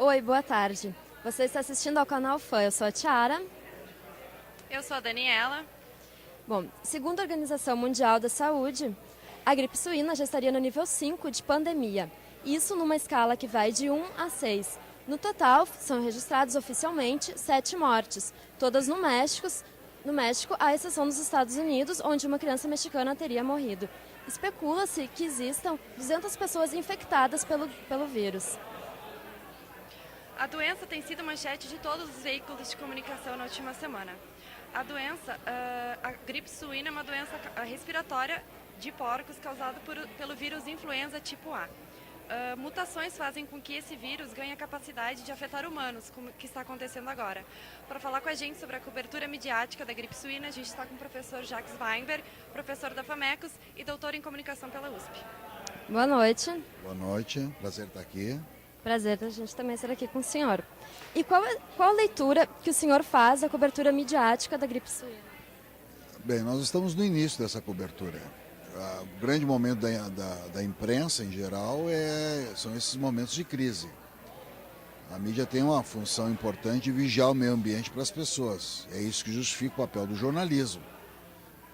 Oi, boa tarde. Você está assistindo ao canal Fã. Eu sou a Tiara. Eu sou a Daniela. Bom, segundo a Organização Mundial da Saúde, a gripe suína já estaria no nível 5 de pandemia. Isso numa escala que vai de 1 a 6. No total, são registrados oficialmente 7 mortes, todas no México, à exceção dos Estados Unidos, onde uma criança mexicana teria morrido. Especula-se que existam 200 pessoas infectadas pelo vírus. A doença tem sido manchete de todos os veículos de comunicação na última semana. A doença, a gripe suína é uma doença respiratória de porcos causada pelo vírus influenza tipo A. Mutações fazem com que esse vírus ganhe a capacidade de afetar humanos, como que está acontecendo agora. Para falar com a gente sobre a cobertura midiática da gripe suína, a gente está com o professor Jacques Weinberg, professor da FAMECOS e doutor em comunicação pela USP. Boa noite. Boa noite, prazer estar aqui. Prazer a gente também estar aqui com o senhor. E qual a leitura que o senhor faz da cobertura midiática da gripe suína? Bem, nós estamos no início dessa cobertura. O grande momento da imprensa, em geral, são esses momentos de crise. A mídia tem uma função importante de vigiar o meio ambiente para as pessoas. É isso que justifica o papel do jornalismo.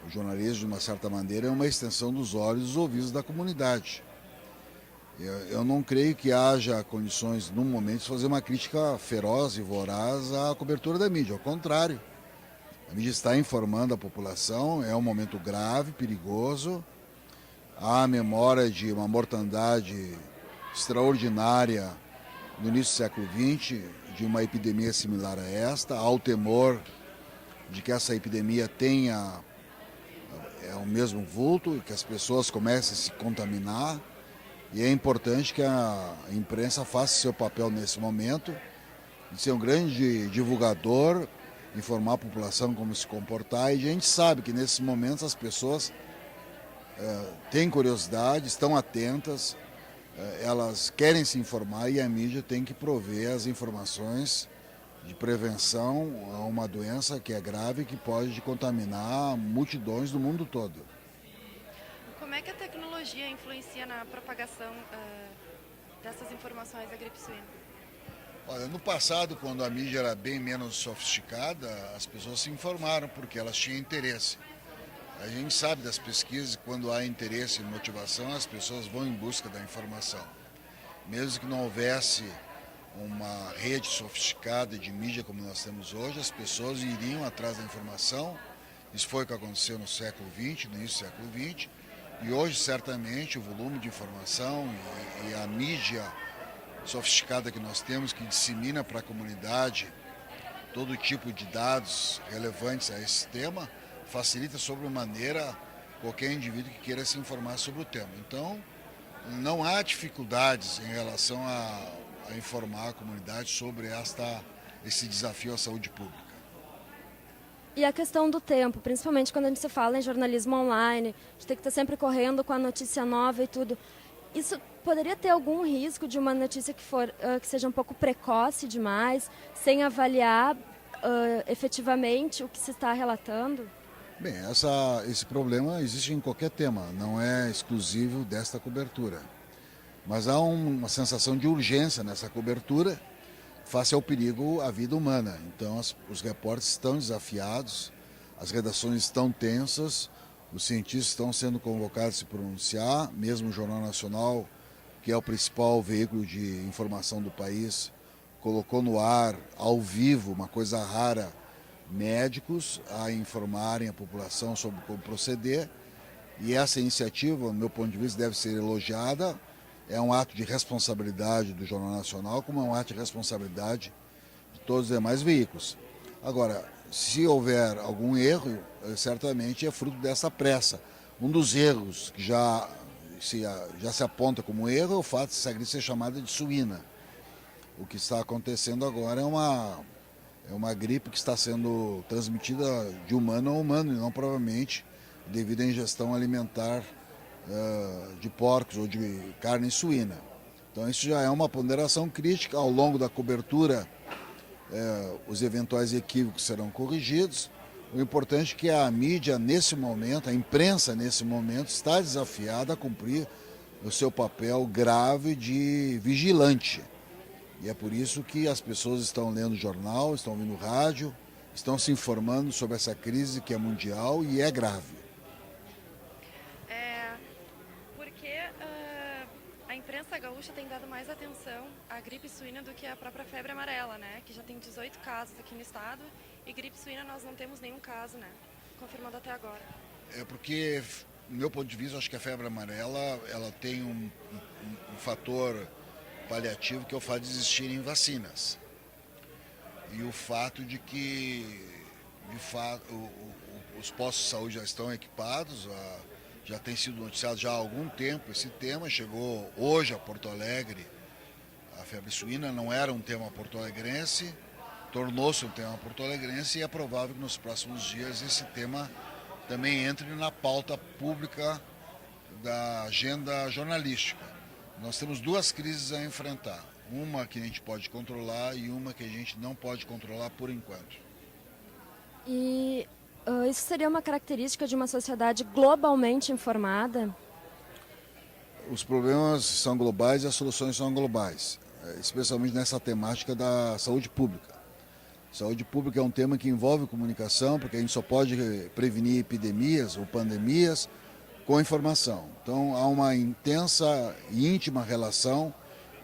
O jornalismo, de uma certa maneira, é uma extensão dos olhos e dos ouvidos da comunidade. Eu não creio que haja condições, num momento, de fazer uma crítica feroz e voraz à cobertura da mídia. Ao contrário, a mídia está informando a população, é um momento grave, perigoso. Há a memória de uma mortandade extraordinária no início do século XX, de uma epidemia similar a esta. Há o temor de que essa epidemia tenha o mesmo vulto, que as pessoas comecem a se contaminar. E é importante que a imprensa faça seu papel nesse momento, de ser um grande divulgador, informar a população como se comportar. E a gente sabe que nesses momentos as pessoas têm curiosidade, estão atentas, elas querem se informar e a mídia tem que prover as informações de prevenção a uma doença que é grave e que pode contaminar multidões do mundo todo. Como é que a tecnologia influencia na propagação dessas informações da gripe suína? Olha, no passado, quando a mídia era bem menos sofisticada, as pessoas se informaram porque elas tinham interesse. A gente sabe das pesquisas que quando há interesse e motivação, as pessoas vão em busca da informação. Mesmo que não houvesse uma rede sofisticada de mídia como nós temos hoje, as pessoas iriam atrás da informação. Isso foi o que aconteceu no século XX, no início do século XX. E hoje, certamente, o volume de informação e a mídia sofisticada que nós temos, que dissemina para a comunidade todo tipo de dados relevantes a esse tema, facilita sobremaneira qualquer indivíduo que queira se informar sobre o tema. Então, não há dificuldades em relação a informar a comunidade sobre esse desafio à saúde pública. E a questão do tempo, principalmente quando a gente se fala em jornalismo online, a gente tem que estar sempre correndo com a notícia nova e tudo. Isso poderia ter algum risco de uma notícia que seja um pouco precoce demais, sem avaliar efetivamente o que se está relatando? Bem, esse problema existe em qualquer tema, não é exclusivo desta cobertura. Mas há uma sensação de urgência nessa cobertura, face ao perigo à vida humana. Então, os repórteres estão desafiados, as redações estão tensas, os cientistas estão sendo convocados a se pronunciar, mesmo o Jornal Nacional, que é o principal veículo de informação do país, colocou no ar, ao vivo, uma coisa rara, médicos a informarem a população sobre como proceder. E essa iniciativa, do meu ponto de vista, deve ser elogiada. É um ato de responsabilidade do Jornal Nacional, como é um ato de responsabilidade de todos os demais veículos. Agora, se houver algum erro, certamente é fruto dessa pressa. Um dos erros que já se aponta como erro é o fato de essa gripe ser chamada de suína. O que está acontecendo agora é uma gripe que está sendo transmitida de humano a humano e não provavelmente devido à ingestão alimentar de porcos ou de carne suína. Então isso já é uma ponderação crítica. Ao longo da cobertura, os eventuais equívocos serão corrigidos. O importante é que a mídia nesse momento, a imprensa nesse momento, está desafiada a cumprir o seu papel grave de vigilante. E é por isso que as pessoas estão lendo jornal, estão ouvindo rádio, estão se informando sobre essa crise que é mundial e é grave. Porque a imprensa gaúcha tem dado mais atenção à gripe suína do que à própria febre amarela, né? Que já tem 18 casos aqui no estado e gripe suína nós não temos nenhum caso, né? Confirmado até agora. É porque, do meu ponto de vista, acho que a febre amarela ela tem um fator paliativo que é o fato de existirem vacinas. E o fato de que os postos de saúde já estão equipados, já tem sido noticiado já há algum tempo esse tema, chegou hoje a Porto Alegre. A febre suína não era um tema porto-alegrense, tornou-se um tema porto-alegrense e é provável que nos próximos dias esse tema também entre na pauta pública da agenda jornalística. Nós temos duas crises a enfrentar, uma que a gente pode controlar e uma que a gente não pode controlar por enquanto. E isso seria uma característica de uma sociedade globalmente informada? Os problemas são globais e as soluções são globais, especialmente nessa temática da saúde pública. Saúde pública é um tema que envolve comunicação, porque a gente só pode prevenir epidemias ou pandemias com informação. Então há uma intensa e íntima relação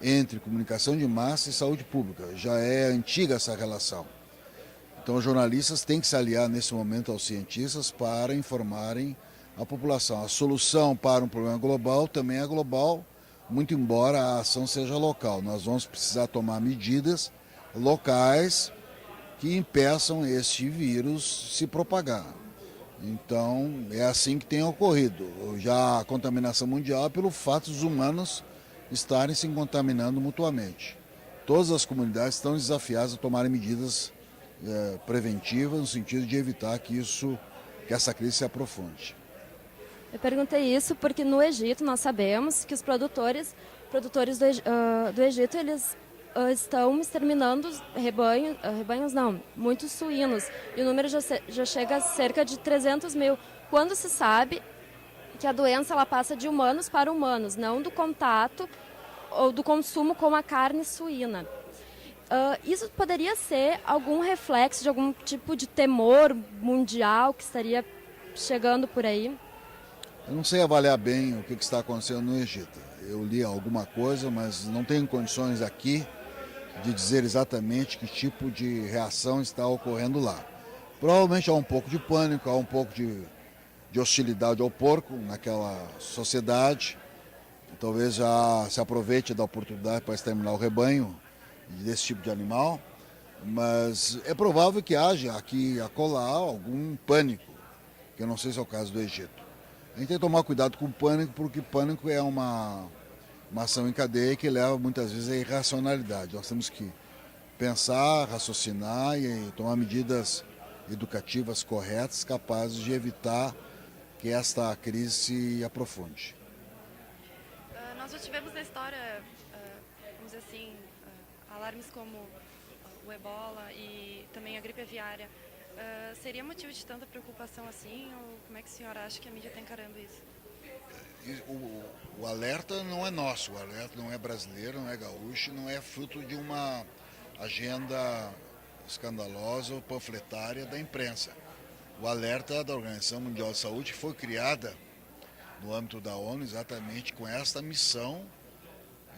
entre comunicação de massa e saúde pública. Já é antiga essa relação. Então os jornalistas têm que se aliar nesse momento aos cientistas para informarem a população. A solução para um problema global também é global, muito embora a ação seja local. Nós vamos precisar tomar medidas locais que impeçam este vírus se propagar. Então, é assim que tem ocorrido. Já a contaminação mundial é pelo fato dos humanos estarem se contaminando mutuamente. Todas as comunidades estão desafiadas a tomarem medidas preventivas no sentido de evitar que essa crise se aprofunde. Eu perguntei isso porque no Egito nós sabemos que os produtores do Egito, eles estão exterminando rebanhos não, muitos suínos. E o número já chega a cerca de 300 mil. Quando se sabe que a doença ela passa de humanos para humanos, não do contato ou do consumo com a carne suína. Isso poderia ser algum reflexo de algum tipo de temor mundial que estaria chegando por aí? Eu não sei avaliar bem o que está acontecendo no Egito. Eu li alguma coisa, mas não tenho condições aqui de dizer exatamente que tipo de reação está ocorrendo lá. Provavelmente há um pouco de pânico, há um pouco de hostilidade ao porco naquela sociedade. Talvez já se aproveite da oportunidade para exterminar o rebanho desse tipo de animal, mas é provável que haja aqui acolá algum pânico, que eu não sei se é o caso do Egito. A gente tem que tomar cuidado com o pânico, porque pânico é uma ação em cadeia que leva muitas vezes à irracionalidade. Nós temos que pensar, raciocinar e tomar medidas educativas corretas, capazes de evitar que esta crise se aprofunde. Nós já tivemos na história, vamos dizer assim, alarmes como o ebola e também a gripe aviária. Seria motivo de tanta preocupação assim, ou como é que a senhora acha que a mídia está encarando isso? O alerta não é nosso, o alerta não é brasileiro, não é gaúcho, não é fruto de uma agenda escandalosa ou panfletária da imprensa. O alerta da Organização Mundial de Saúde foi criada no âmbito da ONU exatamente com esta missão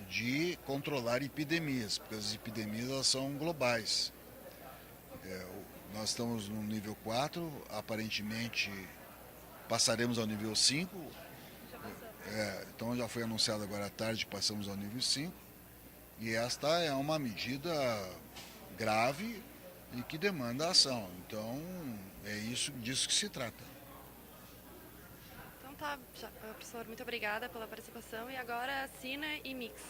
de controlar epidemias, porque as epidemias elas são globais. Nós estamos no nível 4, aparentemente passaremos ao nível 5. Então já foi anunciado agora à tarde, passamos ao nível 5. E esta é uma medida grave e que demanda ação. Então é disso que se trata. Então tá, professor, muito obrigada pela participação. E agora Sina e Mix.